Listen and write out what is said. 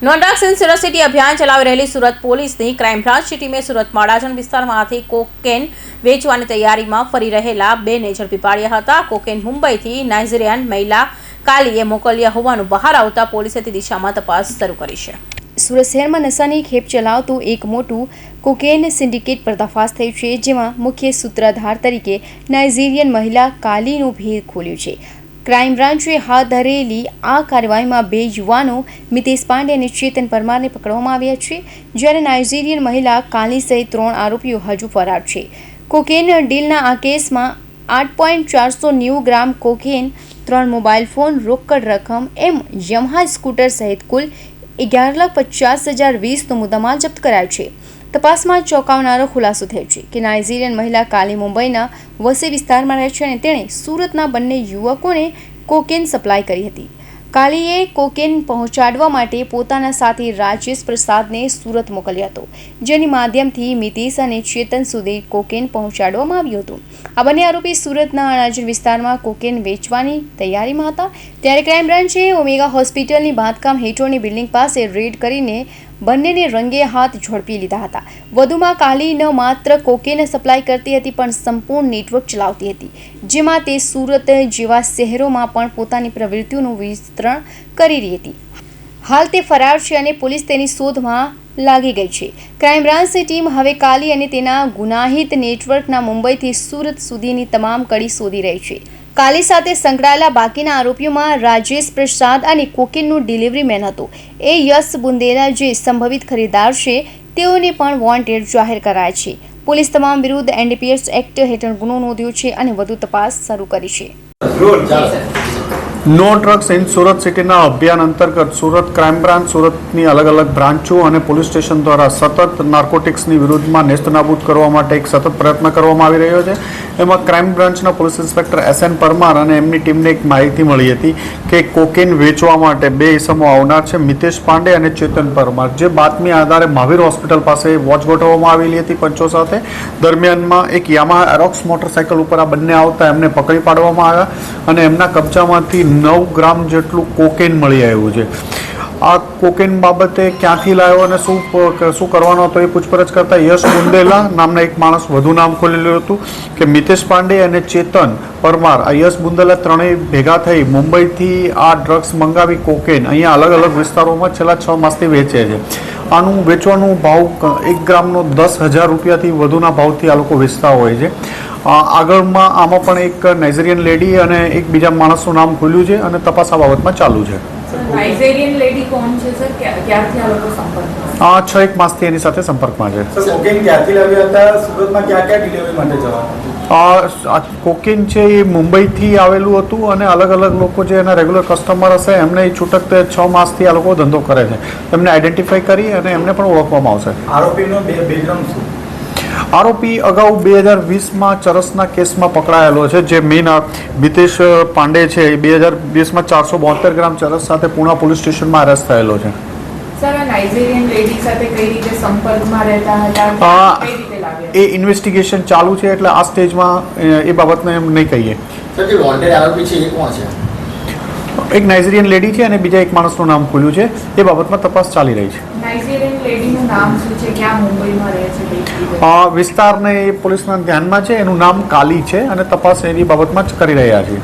No drugs in Surat city અભિયાન ચલાવી રહેલી સુરત પોલીસની ક્રાઇમ બ્રાન્ચની ટીમે સુરત માળાજન વિસ્તારમાંથી કોકેન વેચવાની તૈયારીમાં ફરી રહેલા બેને ઝડપી પાડ્યા હતા. કોકેન મુંબઈથી નાઇજીરિયન મહિલા કાલીએ મોકલ્યા હોવાનું બહાર આવતા પોલીસે તે દિશામાં તપાસ શરૂ કરી છે. સુરત શહેરમાં નશાની ખેપ ચલાવતું એક મોટું કોકેન સિન્ડિકેટ પર્દાફાશ થયું છે, જેમાં મુખ્ય સૂત્રધાર તરીકે નાઇજીરિયન મહિલા કાલીનું ભેદ ખોલ્યું છે. ક્રાઇમ બ્રાન્ચે હાથ ધરેલી આ કાર્યવાહીમાં 2 યુવાનો મિતેશ પાંડે અને ચેતન પરમારને પકડવામાં આવ્યા છે, જ્યારે નાઇજીરિયન મહિલા કાલી સહિત 3 આરોપીઓ હજુ ફરાર છે. કોકેન ડીલના આ કેસમાં 8.490 ગ્રામ કોકેન, 3 મોબાઈલ ફોન, રોકડ રકમ એમ યમહા સ્કૂટર સહિત કુલ 11,50,020નો મુદ્દામાલ જપ્ત કરાયો છે. તપાસમાં ચોંકાવનારો ખુલાસો થયો છે કે નાઇજીરિયન મહિલા કાલી મુંબઈના વસઈ વિસ્તારમાં રહે છે અને તેણે સુરતના બંને યુવકોને કોકેન સપ્લાય કરી હતી. કાલીએ કોકેન પહોંચાડવા માટે પોતાના સાથી રાજેશ પ્રસાદને સુરત મોકલ્યો હતો, જેની માધ્યમથી મિતેશ અને ચેતન સુધી કોકેન પહોંચાડવામાં આવ્યું હતું. આ બંને આરોપી સુરતના અનાજર વિસ્તારમાં કોકેન વેચવાની તૈયારીમાં હતા, ત્યારે ક્રાઇમ બ્રાન્ચે ઓમેગા હોસ્પિટલની બાંધકામ હેઠળની બિલ્ડિંગ પાસે રેડ કરીને બંનેને રંગે હાથ ઝડપી લીધા હતા. વધુમાં કાલી ન માત્ર કોકેન સપ્લાય કરતી હતી પણ સંપૂર્ણ નેટવર્ક ચલાવતી હતી, જેમાં તે સુરત જેવા શહેરોમાં પણ પોતાની પ્રવૃત્તિઓનું વિસ્તરણ કરી રહી હતી. હાલ તે ફરાર છે અને પોલીસ તેની શોધમાં લાગી ગઈ છે. ક્રાઇમ બ્રાન્ચની ટીમ હવે કાલી અને તેના ગુનાહિત નેટવર્કના મુંબઈથી સુરત સુધીની તમામ કડી શોધી રહી છે. કાલી સાથે સંકળાયેલા બાકીના આરોપીઓમાં રાજેશ પ્રસાદ અને કોકેનનું ડિલિવરી મેન હતો એ યશ બુંદેલા, જે સંભવિત ખરીદદાર છે, તેઓને પણ વોન્ટેડ જાહેર કરાયા છે. પોલીસ તમામ વિરુદ્ધ NDPS એક્ટ હેઠળ ગુનો નોંધ્યો છે અને વધુ તપાસ શરૂ કરી છે. નો ડ્રગ્સ ઇન સુરત સિટીના અભિયાન અંતર્ગત સુરત ક્રાઇમ બ્રાન્ચ, સુરતની અલગ અલગ બ્રાન્ચો અને પોલીસ સ્ટેશન દ્વારા સતત નાર્કોટિક્સની વિરુદ્ધમાં નેસ્તનાબૂદ કરવા માટે એક સતત પ્રયત્ન કરવામાં આવી રહ્યો છે. એમાં ક્રાઇમ બ્રાન્ચના પોલીસ ઇન્સ્પેક્ટર SN પરમાર અને એમની ટીમને એક માહિતી મળી હતી કે કોકેન વેચવા માટે 2 ઇસમો આવનાર છે, મિતેશ પાંડે અને ચેતન પરમાર. જે બાતમી આધારે મહાવીર હોસ્પિટલ પાસે વોચ ગોઠવવામાં આવેલી હતી પંચો સાથે. દરમિયાનમાં એક યામાહા એરોક્સ મોટરસાઇકલ ઉપર આ બંને આવતા એમને પકડી પાડવામાં આવ્યા અને એમના કબજામાંથી 9 ગ્રામ જેટલું કોકેન મળી આવ્યું છે. આ કોકેન બાબતે ક્યાંથી લાવ્યો અને શું કરવાનો હતો એ પૂછપરછ કરતા યશ બુંદેલા નામના એક માણસ વધુ નામ ખોલેલું હતું કે મિતેશ પાંડે અને ચેતન પરમાર. આ યશ બુંદેલા ત્રણેય ભેગા થઈ મુંબઈથી આ ડ્રગ્સ મંગાવી કોકેન અહીંયા અલગ અલગ વિસ્તારોમાં છેલ્લા 6 માસથી વેચે છે. આનું વેચવાનો ભાવ 1 ગ્રામનો 10,000 રૂપિયાથી વધુના ભાવથી આ લોકો વેચતા હોય છે. આગળમાં આમાં પણ એક નાઇજીરિયન લેડી અને એક બીજા માણસનું નામ ખુલ્યું છે અને તપાસ આ બાબતમાં ચાલુ છે. નાઇજીરિયન લેડી કોણ છે સર? ક્યારથી આ લોકો સંપર્કમાં? 6 માસથી એની સાથે સંપર્કમાં છે. કોકેન ક્યાંથી લાવ્યા હતા? સુરતમાં ક્યાં ડિલિવરી માટે જવાનું? કોકેન છે એ મુંબઈથી આવેલું હતું અને અલગ અલગ લોકો જે એના રેગ્યુલર કસ્ટમર હશે એમને છૂટક 6 માસથી આ લોકો ધંધો કરે છે. એમને આઈડેન્ટિફાઈ કરી અને એમને પણ ઓળખવામાં આવશે. આરોપીનો બેકગ્રાઉન્ડ શું? આરોપી અગાઉ 2020માં ચરસના કેસમાં પકડાયેલો છે. જે મેઇન મિતેશ પાંડે છે એ 2020માં 472 ગ્રામ ચરસ સાથે પૂણા પોલીસ સ્ટેશનમાં અરેસ્ટ થયેલો છે. સર, આ નાઇજીરિયન લેડી સાથે કઈ રીતે સંપર્કમાં રહેતા હતા? કઈ રીતે લાવ્યા? એ ઇન્વેસ્ટિગેશન ચાલુ છે એટલે આ સ્ટેજમાં એ બાબતને એમ નહીં કહીએ. સર, જે વોન્ટેડ આરોપી છે એ કોણ છે? એક નાઇજીરિયન લેડી છે અને બીજા એક માણસનું નામ ખુલ્યું છે. એ બાબતમાં તપાસ ચાલી રહી છે. નાઇજીરિયન લેડીનું નામ શું છે? ક્યાં મુંબઈમાં રહે છે? વિસ્તારને એ પોલીસના ધ્યાનમાં છે. એનું નામ કાલી છે અને તપાસ એની બાબતમાં જ કરી રહ્યા છીએ.